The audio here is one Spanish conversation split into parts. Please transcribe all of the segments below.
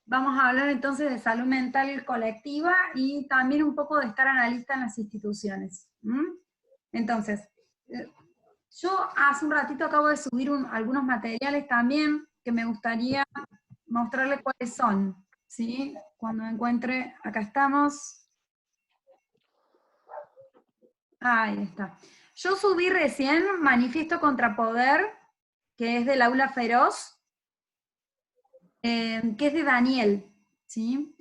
vamos a hablar entonces de salud mental colectiva y también un poco de estar analista en las instituciones. Entonces, yo hace un ratito acabo de subir algunos materiales también que me gustaría mostrarles cuáles son, ¿sí? Cuando encuentre, acá estamos. Ahí está. Yo subí recién Manifiesto contra Poder, que es del Aula Feroz, que es de Daniel, ¿sí?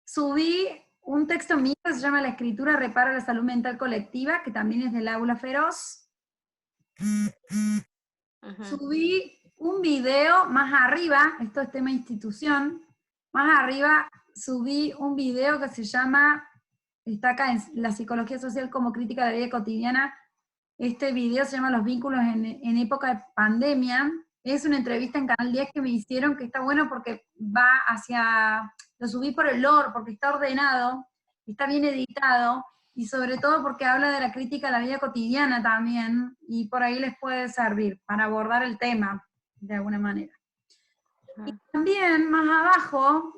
Subí un texto mío que se llama La escritura repara la salud mental colectiva, que también es del Aula Feroz. Subí un video más arriba, esto es tema institución, más arriba subí un video que se llama, está acá en la psicología social como crítica de la vida cotidiana. Este video se llama Los vínculos en época de pandemia. Es una entrevista en Canal 10 que me hicieron, que está bueno porque va hacia, lo subí por el lore, porque está ordenado, está bien editado, y sobre todo porque habla de la crítica a la vida cotidiana también, y por ahí les puede servir para abordar el tema de alguna manera. Y también más abajo,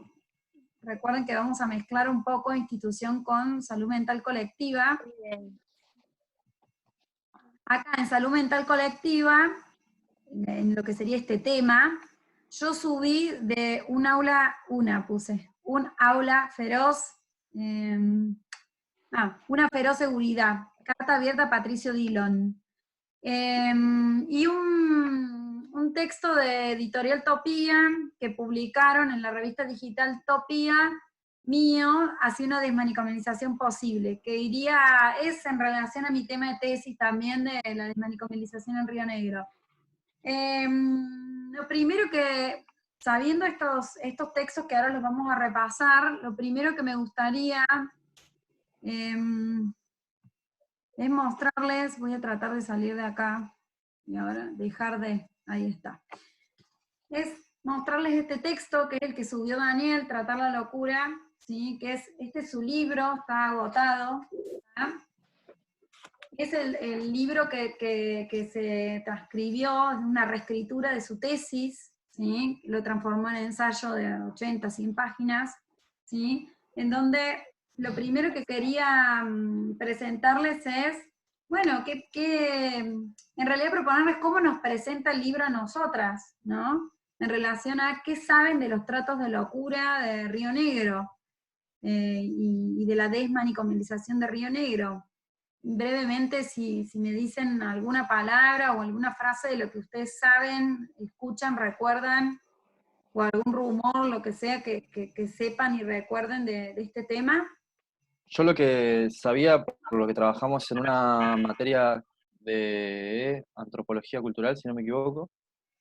recuerden que vamos a mezclar un poco institución con salud mental colectiva. Acá en salud mental colectiva, en lo que sería este tema, yo subí de un aula feroz, una feroz seguridad, carta abierta a Patricio Dillon. Y un texto de Editorial Topía, que publicaron en la revista digital Topía, mío, hacia una desmanicomalización posible, que es en relación a mi tema de tesis también de la desmanicomalización en Río Negro. Lo primero que, sabiendo estos textos que ahora los vamos a repasar, lo primero que me gustaría es mostrarles, voy a tratar de salir de acá, y ahora ahí está. Es mostrarles este texto, que es el que subió Daniel, Tratar la locura, ¿sí? Este es su libro, está agotado. ¿Ah? Es el libro que se transcribió, es una reescritura de su tesis, ¿sí? Lo transformó en ensayo de 80, 100 páginas, ¿sí? En donde lo primero que quería presentarles es, bueno, en realidad proponerles cómo nos presenta el libro a nosotras, ¿no? En relación a qué saben de los tratos de locura de Río Negro, y de la desmanicomalización de Río Negro. Brevemente, si me dicen alguna palabra o alguna frase de lo que ustedes saben, escuchan, recuerdan, o algún rumor, lo que sea, que sepan y recuerden de este tema. Yo lo que sabía, por lo que trabajamos en una materia de antropología cultural, si no me equivoco,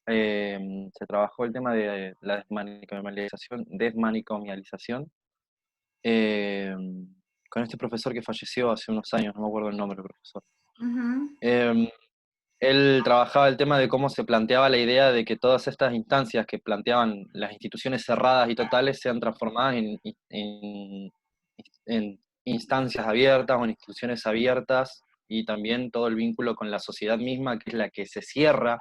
se trabajó el tema de la desmanicomialización, con este profesor que falleció hace unos años, no me acuerdo el nombre del profesor. Él trabajaba el tema de cómo se planteaba la idea de que todas estas instancias que planteaban las instituciones cerradas y totales sean transformadas en instancias abiertas o en instituciones abiertas, y también todo el vínculo con la sociedad misma, que es la que se cierra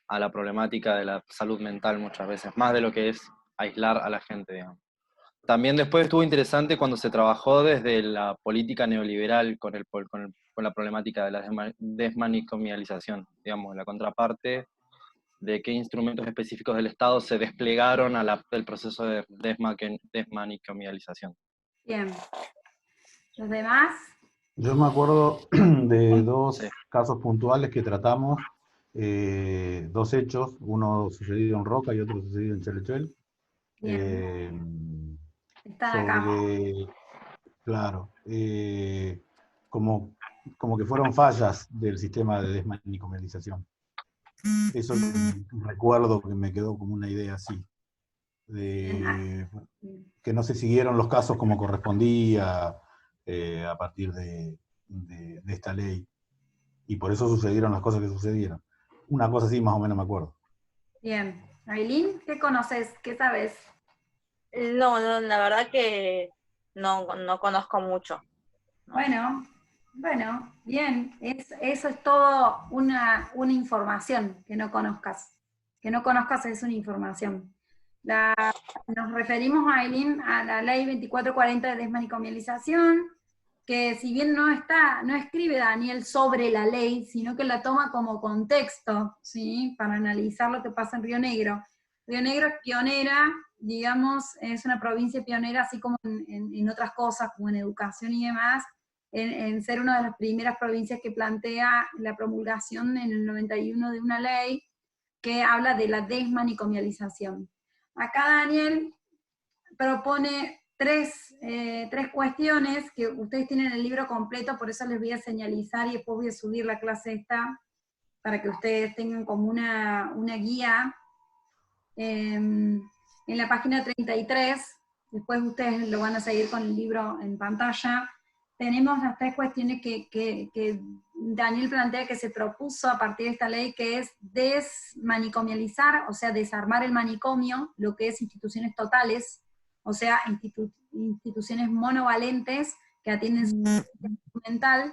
a la problemática de la salud mental muchas veces, más de lo que es aislar a la gente, digamos. También después estuvo interesante cuando se trabajó desde la política neoliberal con la problemática de la desmanicomialización, digamos, la contraparte de qué instrumentos específicos del Estado se desplegaron del proceso de desmanicomialización. Bien. ¿Los demás? Yo me acuerdo de dos casos puntuales que tratamos, dos hechos, uno sucedido en Roca y otro sucedido en Chalechel. Están acá. Claro, como que fueron fallas del sistema de desmanicomalización. Eso recuerdo que me quedó como una idea así, de que no se siguieron los casos como correspondía a partir de esta ley, y por eso sucedieron las cosas que sucedieron. Una cosa así más o menos me acuerdo. Bien. Ailín, ¿qué conoces? ¿Qué sabes? No, la verdad que no conozco mucho. Bueno, bien. Eso es todo una información que no conozcas. Que no conozcas es una información. nos referimos, Ailín, a la ley 2440 de desmanicomialización, que si bien no escribe Daniel sobre la ley, sino que la toma como contexto, ¿sí? Para analizar lo que pasa en Río Negro. Río Negro es pionera, digamos, es una provincia pionera, así como en otras cosas, como en educación y demás, en ser una de las primeras provincias que plantea la promulgación en el 91 de una ley que habla de la desmanicomialización. Acá Daniel propone tres cuestiones que ustedes tienen el libro completo, por eso les voy a señalizar y después voy a subir la clase esta, para que ustedes tengan como una guía. En la página 33, después ustedes lo van a seguir con el libro en pantalla, tenemos las tres cuestiones que Daniel plantea que se propuso a partir de esta ley, que es desmanicomializar, o sea, desarmar el manicomio, lo que es instituciones totales, o sea, instituciones monovalentes que atienden su salud mental,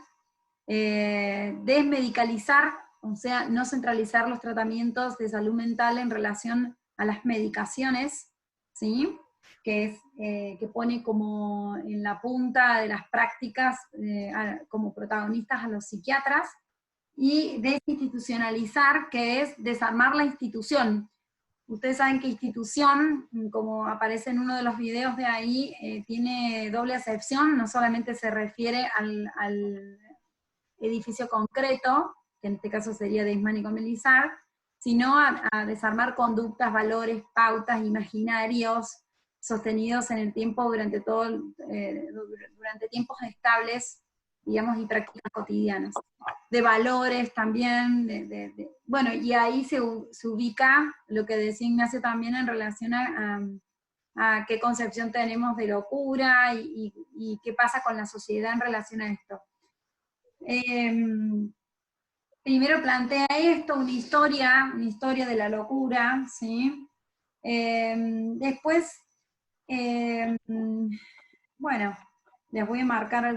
desmedicalizar, o sea, no centralizar los tratamientos de salud mental en relación a las medicaciones, ¿sí? Que pone como en la punta de las prácticas como protagonistas a los psiquiatras, y desinstitucionalizar, que es desarmar la institución. Ustedes saben que institución, como aparece en uno de los videos de ahí, tiene doble acepción, no solamente se refiere al edificio concreto, que en este caso sería desmanicomializar, sino a desarmar conductas, valores, pautas, imaginarios, sostenidos en el tiempo durante tiempos estables, digamos, y prácticas cotidianas. De valores también, bueno, y ahí se ubica lo que decía Ignacio también en relación a qué concepción tenemos de locura y qué pasa con la sociedad en relación a esto. Primero plantea esto, una historia de la locura, ¿sí? Después, bueno, les voy a marcar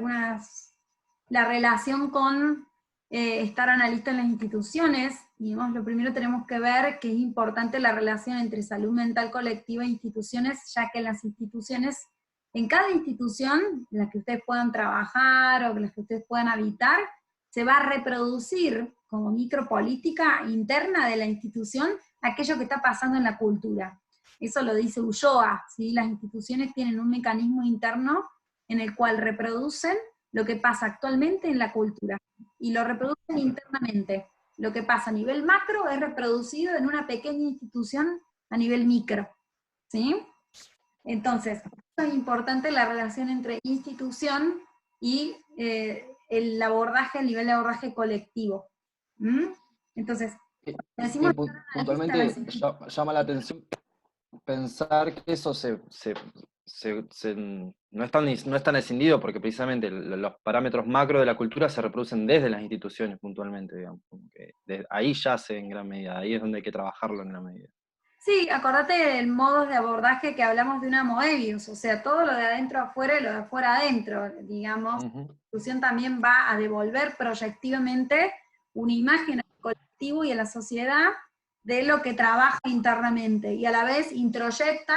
la relación con estar analista en las instituciones. Digamos, lo primero tenemos que ver que es importante la relación entre salud mental colectiva e instituciones, ya que las instituciones, en cada institución en la que ustedes puedan trabajar o en la que ustedes puedan habitar, se va a reproducir como micropolítica interna de la institución aquello que está pasando en la cultura. Eso lo dice Ulloa, ¿sí? Las instituciones tienen un mecanismo interno en el cual reproducen lo que pasa actualmente en la cultura, y lo reproducen internamente. Lo que pasa a nivel macro es reproducido en una pequeña institución a nivel micro, ¿sí? Entonces, es importante la relación entre institución y el nivel de abordaje colectivo. Entonces, decimos puntualmente llama la atención pensar que eso no es tan escindido, porque precisamente los parámetros macro de la cultura se reproducen desde las instituciones puntualmente, digamos, como que ahí yace en gran medida, ahí es donde hay que trabajarlo en gran medida. Sí, acordate del modo de abordaje que hablamos de una Moebius, o sea, todo lo de adentro afuera y lo de afuera adentro, digamos. La institución también va a devolver proyectivamente una imagen al colectivo y a la sociedad de lo que trabaja internamente, y a la vez introyecta,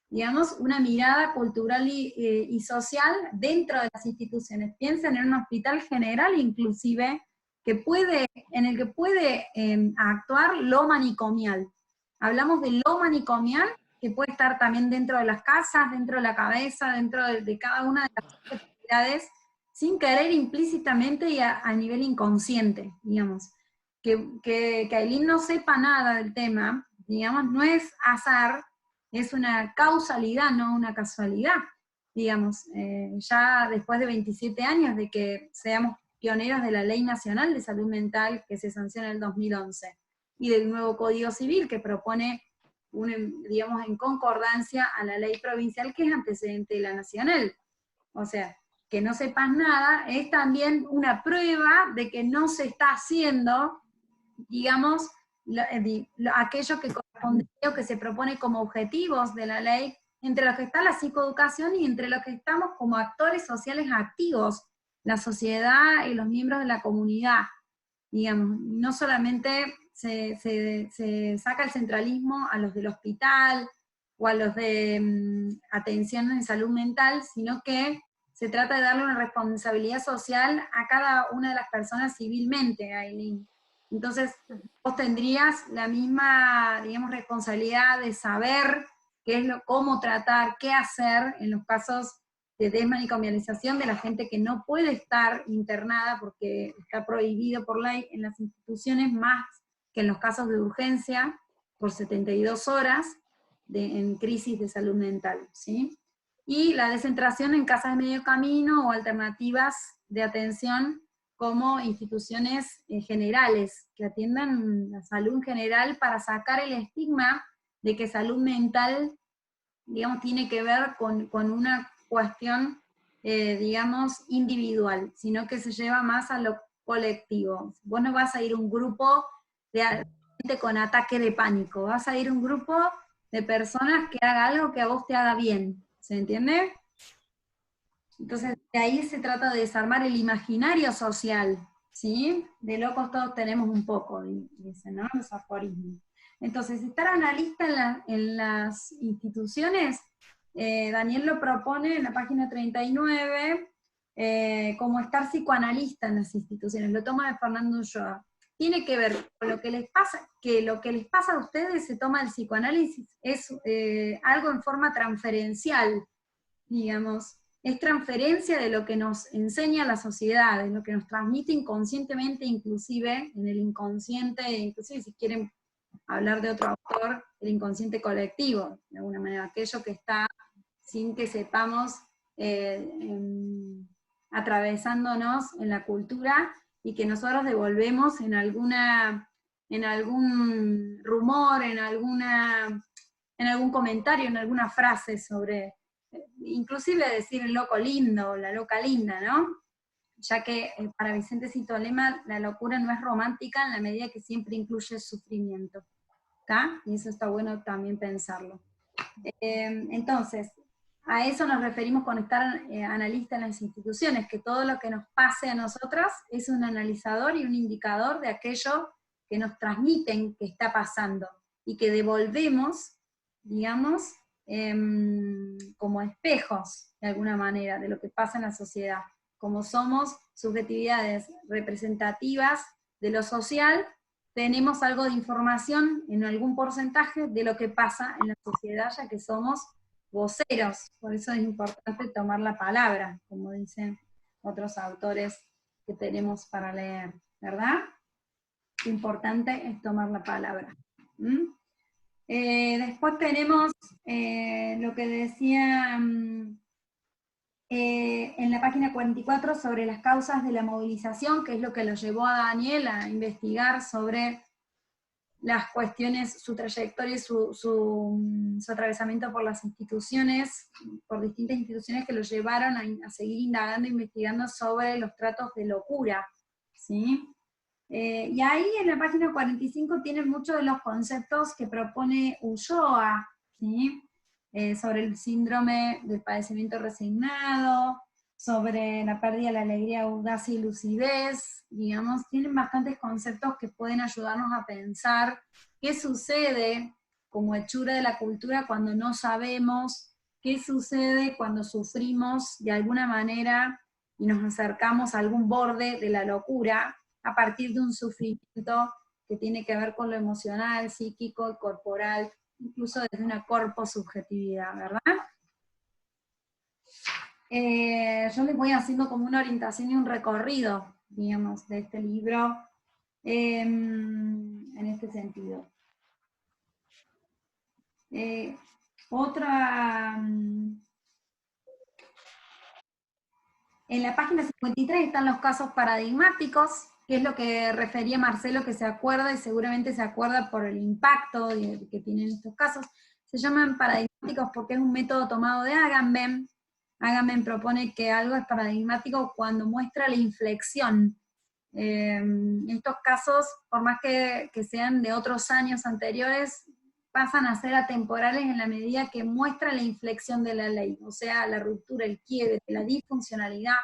digamos, una mirada cultural y social dentro de las instituciones. Piensen en un hospital general inclusive, en el que puede actuar lo manicomial. Hablamos de lo manicomial, que puede estar también dentro de las casas, dentro de la cabeza, dentro de cada una de las actividades, sin querer, implícitamente y a nivel inconsciente, digamos. Que Ailín no sepa nada del tema, digamos, no es azar, es una causalidad, no una casualidad, digamos. Ya después de 27 años de que seamos pioneros de la Ley Nacional de Salud Mental, que se sanciona en el 2011, y del nuevo Código Civil, que propone, digamos, en concordancia a la ley provincial, que es antecedente de la nacional. O sea, que no sepas nada es también una prueba de que no se está haciendo, digamos, aquello que corresponde o que se propone como objetivos de la ley, entre los que está la psicoeducación y entre los que estamos como actores sociales activos, la sociedad y los miembros de la comunidad. Digamos, no solamente se saca el centralismo a los del hospital, o a los de atención en salud mental, sino que se trata de darle una responsabilidad social a cada una de las personas civilmente, Aileen. Entonces, vos tendrías la misma, digamos, responsabilidad de saber qué es cómo tratar, qué hacer en los casos de desmanicomialización de la gente que no puede estar internada porque está prohibido por ley en las instituciones, más que en los casos de urgencia, por 72 horas en crisis de salud mental, ¿sí? Y la descentración en casas de medio camino o alternativas de atención como instituciones generales, que atiendan la salud en general para sacar el estigma de que salud mental, digamos, tiene que ver con una cuestión, digamos, individual, sino que se lleva más a lo colectivo. Vos no vas a ir a un grupo de gente con ataque de pánico, vas a ir a un grupo de personas que haga algo que a vos te haga bien, ¿se entiende? Entonces, de ahí se trata de desarmar el imaginario social, ¿sí? De locos todos tenemos un poco, dicen, ¿no? Los aforismos. Entonces, estar analista en las instituciones, Daniel lo propone en la página 39, como estar psicoanalista en las instituciones, lo toma de Fernando Ulloa. Tiene que ver con lo que les pasa, que lo que les pasa a ustedes se toma el psicoanálisis, es algo en forma transferencial, digamos, es transferencia de lo que nos enseña la sociedad, de lo que nos transmite inconscientemente, inclusive en el inconsciente, inclusive si quieren hablar de otro autor, el inconsciente colectivo, de alguna manera, aquello que está sin que sepamos, atravesándonos en la cultura, y que nosotros devolvemos en algún rumor, en algún comentario, en alguna frase sobre, inclusive decir el loco lindo, la loca linda, ¿no? Ya que para Vicente Citolema la locura no es romántica en la medida que siempre incluye sufrimiento, ¿está? Y eso está bueno también pensarlo. Entonces, a eso nos referimos con estar analista en las instituciones, que todo lo que nos pase a nosotras es un analizador y un indicador de aquello que nos transmiten que está pasando, y que devolvemos, digamos, como espejos, de alguna manera, de lo que pasa en la sociedad. Como somos subjetividades representativas de lo social, tenemos algo de información en algún porcentaje de lo que pasa en la sociedad, ya que somos voceros. Por eso es importante tomar la palabra, como dicen otros autores que tenemos para leer, ¿verdad? Lo importante es tomar la palabra. Después tenemos lo que decía en la página 44 sobre las causas de la movilización, que es lo que lo llevó a Daniel a investigar sobre las cuestiones, su trayectoria y su atravesamiento por las instituciones, por distintas instituciones que lo llevaron a seguir indagando, investigando sobre los tratos de locura, ¿sí? Y ahí en la página 45 tienen muchos de los conceptos que propone Ulloa, ¿sí? Sobre el síndrome del padecimiento resignado, sobre la pérdida de la alegría, audacia y lucidez, digamos, tienen bastantes conceptos que pueden ayudarnos a pensar qué sucede como hechura de la cultura cuando no sabemos, qué sucede cuando sufrimos de alguna manera y nos acercamos a algún borde de la locura a partir de un sufrimiento que tiene que ver con lo emocional, psíquico, corporal, incluso desde una corposubjetividad, ¿verdad? Yo les voy haciendo como una orientación y un recorrido, digamos, de este libro en este sentido. En la página 53 están los casos paradigmáticos, que es lo que refería Marcelo, que se acuerda, y seguramente se acuerda por el impacto que tienen estos casos. Se llaman paradigmáticos porque es un método tomado de Agamben. Agamben propone que algo es paradigmático cuando muestra la inflexión. Estos casos, por más que sean de otros años anteriores, pasan a ser atemporales en la medida que muestra la inflexión de la ley, o sea, la ruptura, el quiebre, la disfuncionalidad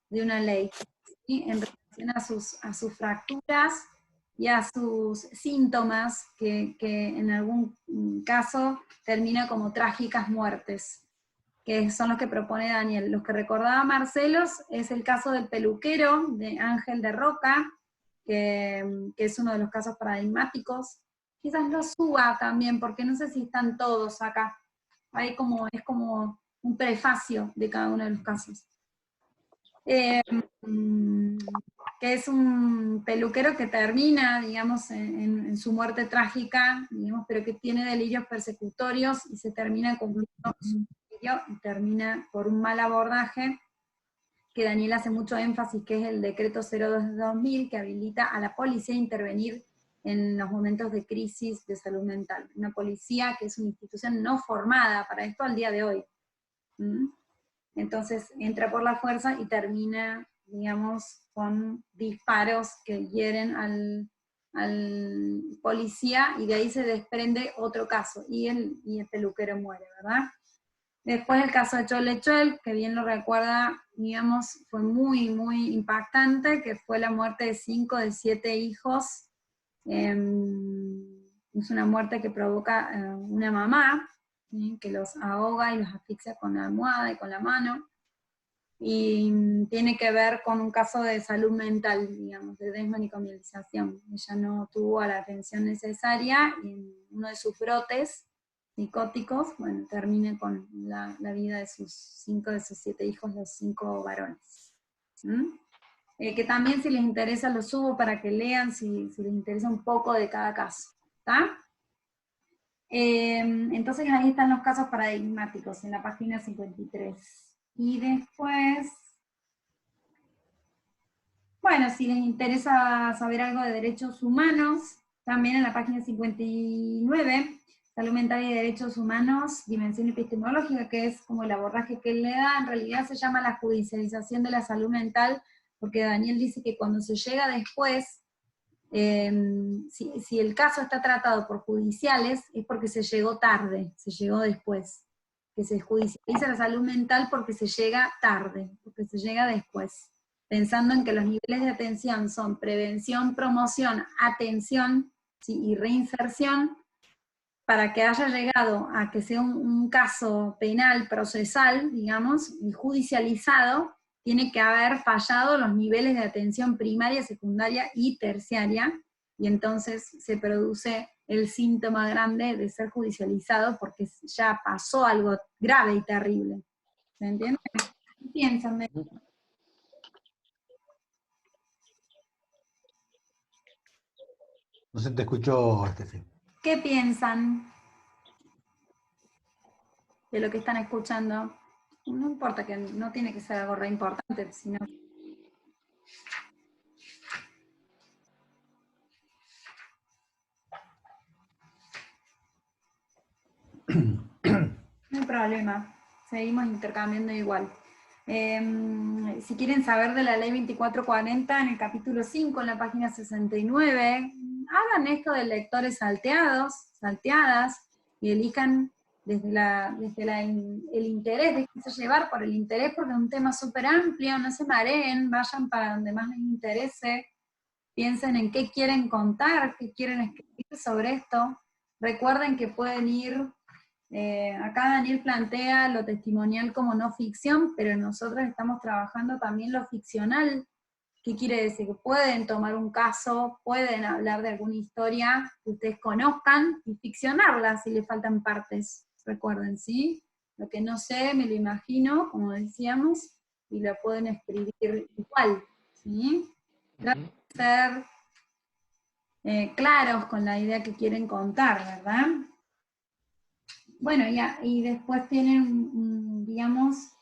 de una ley, ¿sí? En relación a sus fracturas y a sus síntomas, que en algún caso termina como trágicas muertes, que son los que propone Daniel. Los que recordaba Marcelos es el caso del peluquero, de Ángel de Roca, que es uno de los casos paradigmáticos. Quizás lo suba también, porque no sé si están todos acá. Hay es como un prefacio de cada uno de los casos. Que es un peluquero que termina, digamos, en su muerte trágica, digamos, pero que tiene delirios persecutorios y se termina cumpliendo su delirio y termina por un mal abordaje, que Daniel hace mucho énfasis, que es el decreto 02 de 2000, que habilita a la policía a intervenir en los momentos de crisis de salud mental. Una policía que es una institución no formada para esto al día de hoy. Entonces entra por la fuerza y termina, digamos, con disparos que hieren al policía, y de ahí se desprende otro caso, y el peluquero muere, ¿verdad? Después el caso de Cholechuel, que bien lo recuerda, digamos, fue muy, muy impactante, que fue la muerte de 5 de 7 hijos. Es una muerte que provoca una mamá, ¿sí?, que los ahoga y los asfixia con la almohada y con la mano, y tiene que ver con un caso de salud mental, digamos, de desmanicomialización. Ella no tuvo la atención necesaria, y en uno de sus brotes psicóticos, bueno, termina con la vida de sus 5 de sus 7 hijos, los 5 varones. Que también, si les interesa, lo subo para que lean, si les interesa un poco de cada caso, ¿está? Entonces ahí están los casos paradigmáticos, en la página 53. Y después, bueno, si les interesa saber algo de derechos humanos, también en la página 59, Salud Mental y Derechos Humanos, Dimensión Epistemológica, que es como el abordaje que él le da, en realidad se llama la judicialización de la salud mental, porque Daniel dice que cuando se llega después, si el caso está tratado por judiciales, es porque se llegó tarde, se llegó después. Que se judicializa la salud mental porque se llega tarde, porque se llega después, pensando en que los niveles de atención son prevención, promoción, atención, ¿sí?, y reinserción. Para que haya llegado a que sea un caso penal, procesal, digamos, y judicializado, tiene que haber fallado los niveles de atención primaria, secundaria y terciaria, y entonces se produce el síntoma grande de ser judicializado porque ya pasó algo grave y terrible. ¿Se entiende? ¿Qué piensan de esto? No se te escuchó, Estefi. ¿Qué piensan de lo que están escuchando? No importa, que no tiene que ser algo re importante, sino... No hay problema, seguimos intercambiando igual. Si quieren saber de la ley 2440, en el capítulo 5, en la página 69, hagan esto de lectores salteadas, y elijan desde el interés, déjense llevar por el interés, porque es un tema súper amplio, no se mareen, vayan para donde más les interese, piensen en qué quieren contar, qué quieren escribir sobre esto. Recuerden que pueden ir... acá Daniel plantea lo testimonial como no ficción, pero nosotros estamos trabajando también lo ficcional. ¿Qué quiere decir? Que pueden tomar un caso, pueden hablar de alguna historia que ustedes conozcan y ficcionarla si les faltan partes. Recuerden, ¿sí? Lo que no sé, me lo imagino, como decíamos, y lo pueden escribir igual, ¿sí? Traten de ser claros con la idea que quieren contar, ¿verdad? Bueno, y después tienen, digamos,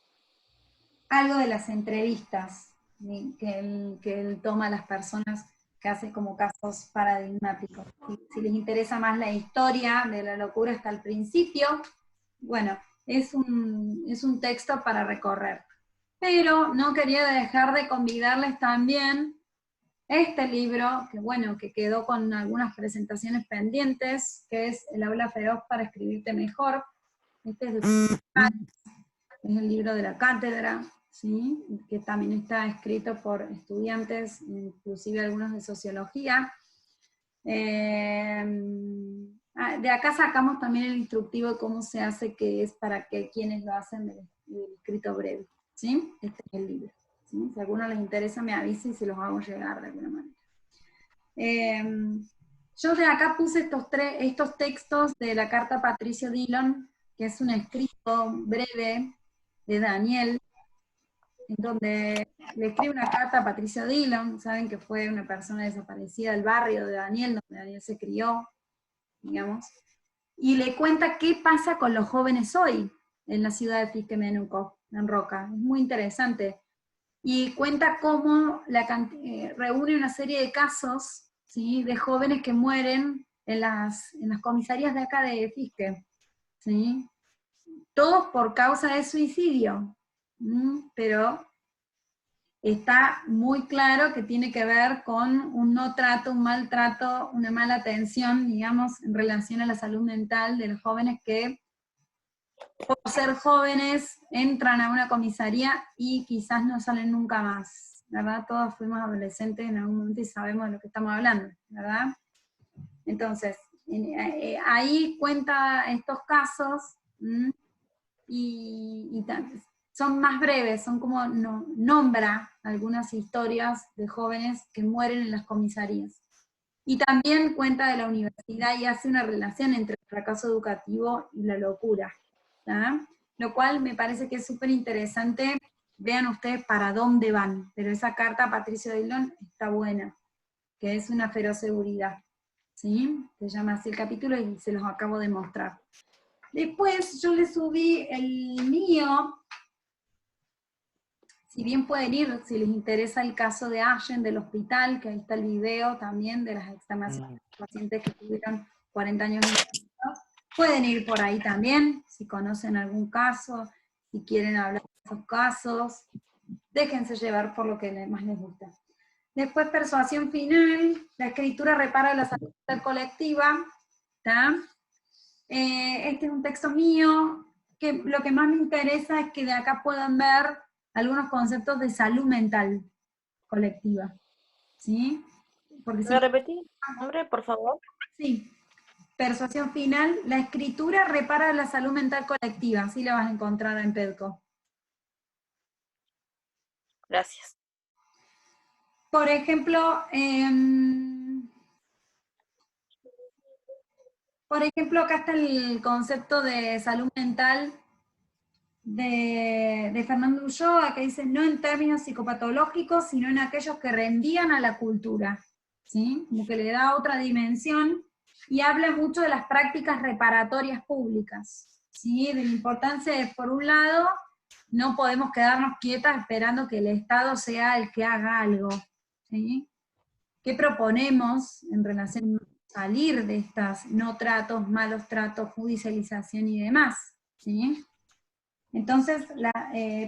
algo de las entrevistas, ¿sí?, que él toma a las personas que hace como casos paradigmáticos. Si les interesa más la historia de la locura hasta el principio, bueno, es un texto para recorrer. Pero no quería dejar de convidarles también este libro, que bueno, que quedó con algunas presentaciones pendientes, que es El aula feroz para escribirte mejor. Este es el libro de la cátedra, ¿sí?, que también está escrito por estudiantes, inclusive algunos de sociología. De acá sacamos también el instructivo de cómo se hace, que es para que quienes lo hacen del escrito breve, ¿sí? Este es el libro, ¿sí? Si a alguno les interesa me avisa y se los hago llegar de alguna manera. Yo de acá puse estos textos de la carta a Patricio Dillon, que es un escrito breve de Daniel, en donde le escribe una carta a Patricio Dillon. Saben que fue una persona desaparecida del barrio de Daniel, donde Daniel se crió, digamos, y le cuenta qué pasa con los jóvenes hoy en la ciudad de Fiquemenuco, en Roca. Es muy interesante. Y cuenta cómo reúne una serie de casos, ¿sí?, de jóvenes que mueren en las comisarías de acá de Fisque, ¿sí?, todos por causa de suicidio, pero está muy claro que tiene que ver con un no trato, un maltrato, una mala atención, digamos, en relación a la salud mental de los jóvenes que, por ser jóvenes, entran a una comisaría y quizás no salen nunca más, ¿verdad? Todos fuimos adolescentes en algún momento y sabemos de lo que estamos hablando, ¿verdad? Entonces, ahí cuenta estos casos, y son más breves, son como nombra algunas historias de jóvenes que mueren en las comisarías. Y también cuenta de la universidad y hace una relación entre el fracaso educativo y la locura, ¿tá? Lo cual me parece que es súper interesante. Vean ustedes para dónde van, pero esa carta a Patricio Dillon está buena, que es una feroz seguridad, ¿sí? Se llama así el capítulo y se los acabo de mostrar. Después yo le subí el mío, si bien pueden ir, si les interesa el caso de Allen del hospital, que ahí está el video también de las externaciones de pacientes que tuvieron 40 años internados, pueden ir por ahí también, si conocen algún caso, si quieren hablar de esos casos, déjense llevar por lo que más les gusta. Después, persuasión final, la escritura repara la salud colectiva, ¿está? Este es un texto mío, que lo que más me interesa es que de acá puedan ver algunos conceptos de salud mental colectiva, ¿sí? Porque ¿Me repetís el nombre, por favor? sí, persuasión final, la escritura repara la salud mental colectiva, así la vas a encontrar en PEDCO. Gracias. Por ejemplo, acá está el concepto de salud mental de Fernando Ulloa, que dice, no en términos psicopatológicos, sino en aquellos que rendían a la cultura, ¿sí? Como que le da otra dimensión, y habla mucho de las prácticas reparatorias públicas, ¿sí? De la importancia de, por un lado, no podemos quedarnos quietas esperando que el Estado sea el que haga algo, ¿sí? ¿Qué proponemos en relación a salir de estas no tratos, malos tratos, judicialización y demás, ¿sí? Entonces,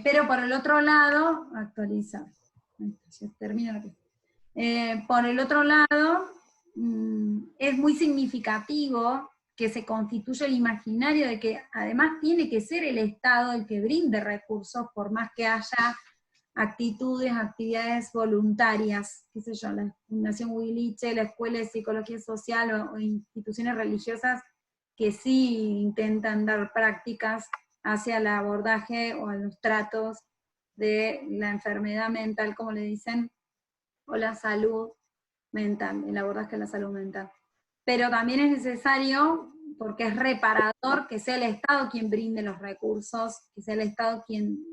pero por el otro lado, actualizar. Por el otro lado, es muy significativo que se constituya el imaginario de que además tiene que ser el Estado el que brinde recursos, por más que haya actividades voluntarias, qué sé yo, la Fundación Huiliche, la Escuela de Psicología Social o instituciones religiosas que sí intentan dar prácticas hacia el abordaje o a los tratos de la enfermedad mental, como le dicen, o la salud mental, el abordaje de la salud mental. Pero también es necesario, porque es reparador, que sea el Estado quien brinde los recursos, que sea el Estado quien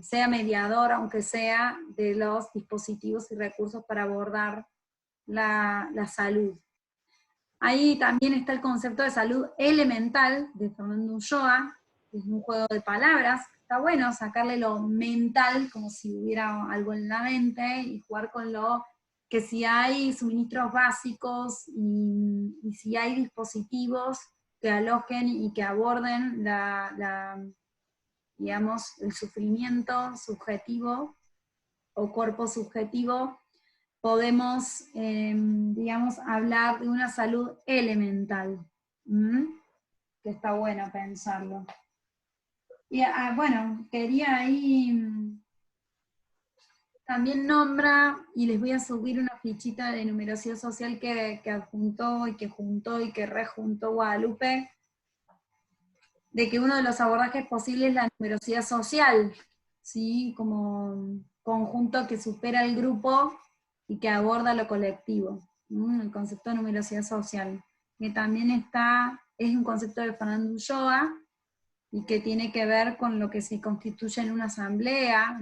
sea mediador, aunque sea, de los dispositivos y recursos para abordar la salud. Ahí también está el concepto de salud elemental de Fernando Ulloa, que es un juego de palabras. Está bueno sacarle lo mental, como si hubiera algo en la mente, y jugar con lo que si hay suministros básicos y si hay dispositivos que alojen y que aborden digamos, el sufrimiento subjetivo o cuerpo subjetivo, podemos, digamos, hablar de una salud elemental, que está bueno pensarlo. Y bueno, quería ahí también nombra, y les voy a subir una fichita de numeración social que adjuntó y que juntó y que rejuntó Guadalupe, de que uno de los abordajes posibles es la numerosidad social, ¿sí? Como conjunto que supera el grupo y que aborda lo colectivo, ¿no? El concepto de numerosidad social, que también es un concepto de Fernando Ulloa, y que tiene que ver con lo que se constituye en una asamblea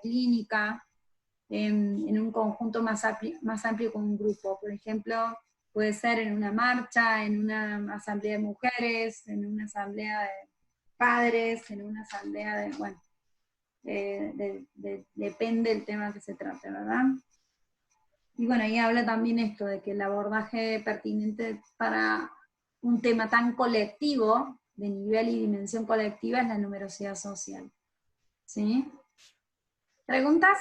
clínica, en un conjunto más amplio con un grupo. Por ejemplo, puede ser en una marcha, en una asamblea de mujeres, en una asamblea de padres, en una asamblea de, bueno, depende del tema que se trate, ¿verdad? Y bueno, ahí habla también esto de que el abordaje pertinente para un tema tan colectivo, de nivel y dimensión colectiva, es la numerosidad social. ¿Sí? ¿Preguntas?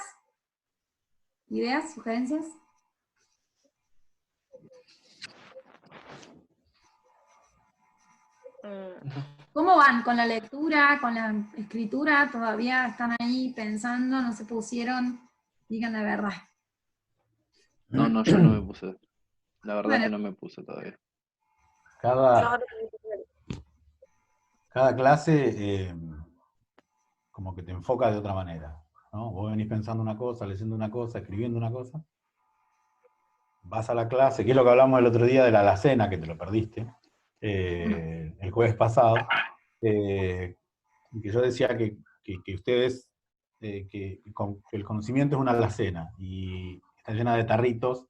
¿Ideas? ¿Sugerencias? ¿Cómo van con la lectura, con la escritura? ¿Todavía están ahí pensando, no se pusieron? Digan la verdad. No, yo no me puse. La verdad Bueno, que no me puse todavía. Yo Cada, ahora también tengo- cada clase como que te enfoca de otra manera, ¿no? Vos venís pensando una cosa, leyendo una cosa, escribiendo una cosa, vas a la clase, que es lo que hablamos el otro día de la alacena, que te lo perdiste, el jueves pasado, que yo decía que ustedes, que el conocimiento es una alacena, y está llena de tarritos,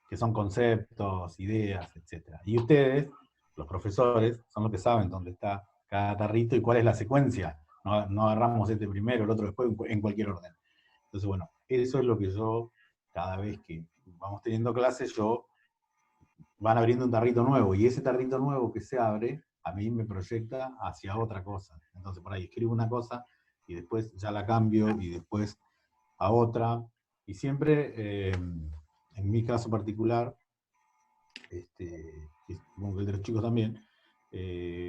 que son conceptos, ideas, etc. Y ustedes, los profesores, son los que saben dónde está cada tarrito y cuál es la secuencia. No, no agarramos este primero, el otro después, en cualquier orden. Entonces, bueno, eso es lo que yo, cada vez que vamos teniendo clases, van abriendo un tarrito nuevo, y ese tarrito nuevo que se abre, a mí me proyecta hacia otra cosa. Entonces, por ahí escribo una cosa, y después ya la cambio, y después a otra, y siempre, en mi caso particular, supongo que el de los chicos también,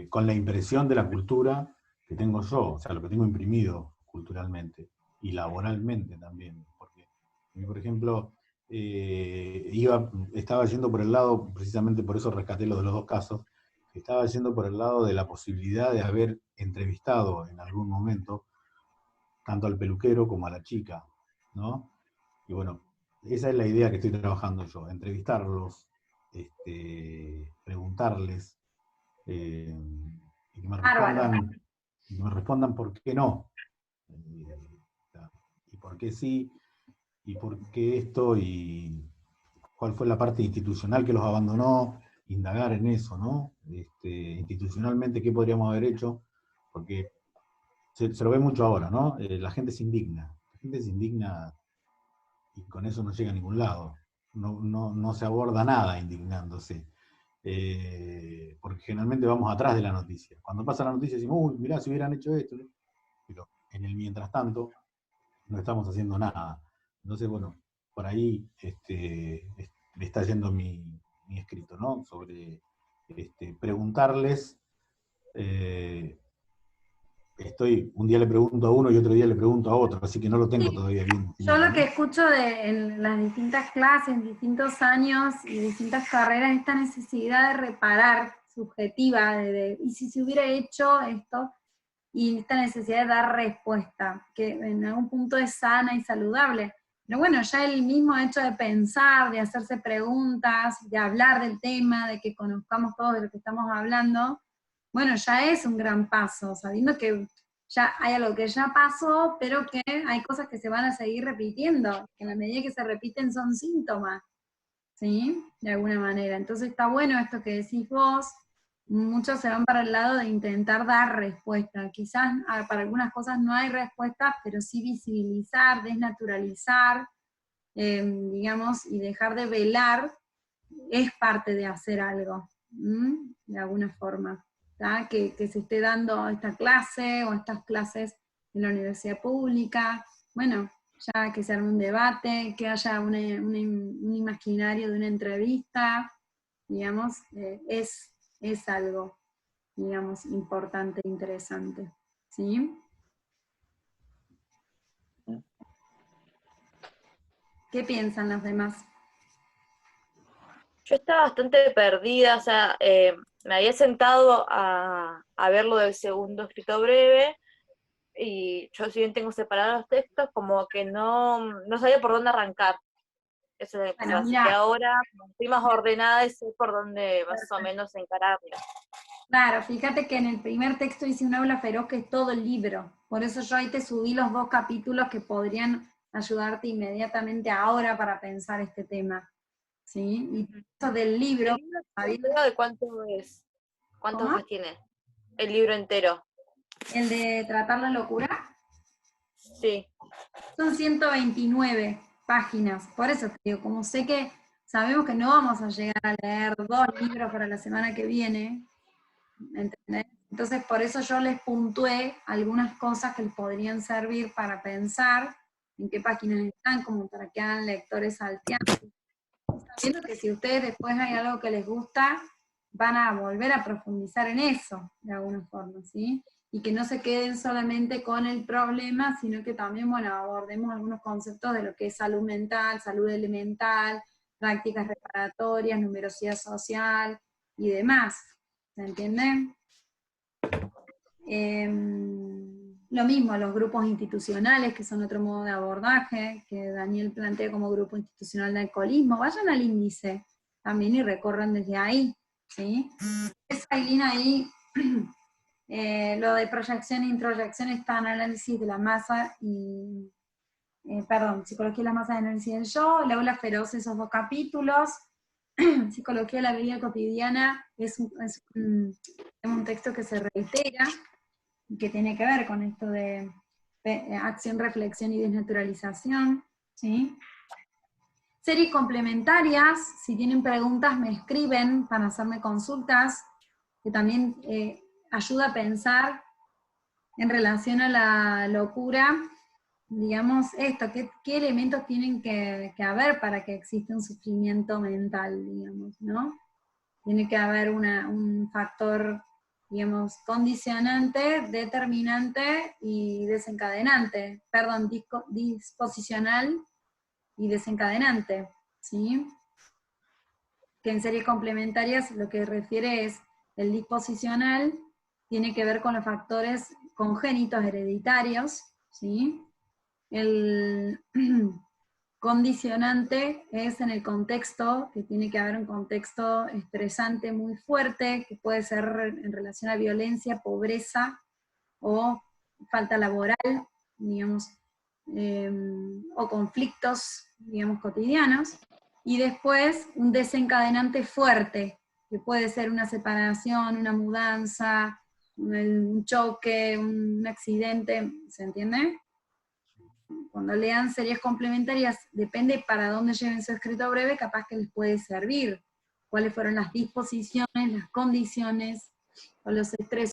con la impresión de la cultura que tengo yo, o sea, lo que tengo imprimido culturalmente y laboralmente también. Porque a mí, por ejemplo, estaba yendo por el lado, precisamente por eso rescaté lo de los dos casos, estaba yendo por el lado de la posibilidad de haber entrevistado en algún momento tanto al peluquero como a la chica, ¿no? Y bueno, esa es la idea que estoy trabajando yo, entrevistarlos, preguntarles, y bárbaro. que me respondan por qué no, eh, y por qué sí, y por qué esto, y cuál fue la parte institucional que los abandonó, indagar en eso, ¿no? Institucionalmente, ¿qué podríamos haber hecho? Porque se lo ve mucho ahora, ¿no? La gente se indigna y con eso no llega a ningún lado. No se aborda nada indignándose. Porque generalmente vamos atrás de la noticia. Cuando pasa la noticia decimos, uy, mirá, si hubieran hecho esto, ¿no? Pero en el mientras tanto no estamos haciendo nada. Entonces, bueno, por ahí me está yendo mi escrito, ¿no? Sobre preguntarles. eh, un día le pregunto a uno y otro día le pregunto a otro, así que no lo tengo todavía bien Yo definido, lo que ¿no? escucho en las distintas clases, en distintos años y distintas carreras, esta necesidad de reparar subjetiva, y si se hubiera hecho esto, y esta necesidad de dar respuesta, que en algún punto es sana y saludable. Pero bueno, ya el mismo hecho de pensar, de hacerse preguntas, de hablar del tema, de que conozcamos todo de lo que estamos hablando, bueno, ya es un gran paso, sabiendo que ya hay algo que ya pasó, pero que hay cosas que se van a seguir repitiendo, que en la medida que se repiten son síntomas, ¿sí? De alguna manera. Entonces está bueno esto que decís vos, muchos se van para el lado de intentar dar respuesta. Quizás para algunas cosas no hay respuestas, pero sí visibilizar, desnaturalizar, digamos, y dejar de velar es parte de hacer algo, de alguna forma. Que se esté dando esta clase o estas clases en la universidad pública, bueno, ya que se arme un debate, que haya un imaginario de una entrevista, digamos, es algo, digamos, importante, interesante, ¿sí? ¿Qué piensan los demás? Yo estaba bastante perdida, o sea, me había sentado a ver lo del segundo escrito breve, y yo si bien tengo separados los textos, como que no sabía por dónde arrancar. Eso es lo que Bueno, pasaba. Así mira, que ahora como estoy más ordenada y sé por dónde más o menos encararlo. claro, fíjate que en el primer texto dice un aula feroz, que es todo el libro. Por eso yo ahí te subí los 2 capítulos que podrían ayudarte inmediatamente ahora para pensar este tema. ¿Sí? Y eso del libro, ¿El libro entero de cuánto es? ¿Cuántas ¿cómo? hojas tiene? El libro entero. El de tratar la locura, Sí. son 129 páginas. Por eso te digo, como sé que sabemos que no vamos a llegar a leer 2 libros para la semana que viene, ¿entendés? Entonces por eso yo les puntué algunas cosas que les podrían servir para pensar en qué páginas están, como para que hagan lectores salteados. Sabiendo que si ustedes después hay algo que les gusta, van a volver a profundizar en eso, de alguna forma, ¿sí? Y que no se queden solamente con el problema, sino que también, bueno, abordemos algunos conceptos de lo que es salud mental, salud elemental, prácticas reparatorias, numerosidad social y demás. ¿Se entiende? Lo mismo, los grupos institucionales, que son otro modo de abordaje, que Daniel plantea como grupo institucional de alcoholismo. Vayan al índice también y recorran desde ahí, ¿sí? Esa línea ahí, lo de proyección e introyección está en análisis de la masa y, psicología de la masa de análisis del yo, el aula feroz, esos 2 capítulos. Psicología de la vida cotidiana es un texto que se reitera, que tiene que ver con esto de acción, reflexión y desnaturalización, ¿sí? Series complementarias, si tienen preguntas me escriben para hacerme consultas, que también ayuda a pensar en relación a la locura, digamos, esto, qué elementos tienen que haber para que exista un sufrimiento mental, digamos, ¿no? Tiene que haber un factor, digamos, condicionante, determinante y desencadenante, perdón, disposicional y desencadenante, ¿sí? Que en series complementarias lo que refiere es el disposicional, tiene que ver con los factores congénitos hereditarios, ¿sí? El condicionante es en el contexto, que tiene que haber un contexto estresante muy fuerte, que puede ser en relación a violencia, pobreza o falta laboral, digamos, o conflictos, digamos, cotidianos. Y después un desencadenante fuerte, que puede ser una separación, una mudanza, un choque, un accidente, ¿se entiende? Cuando lean series complementarias, depende para dónde lleven su escrito breve, capaz que les puede servir. Cuáles fueron las disposiciones, las condiciones, o los estresores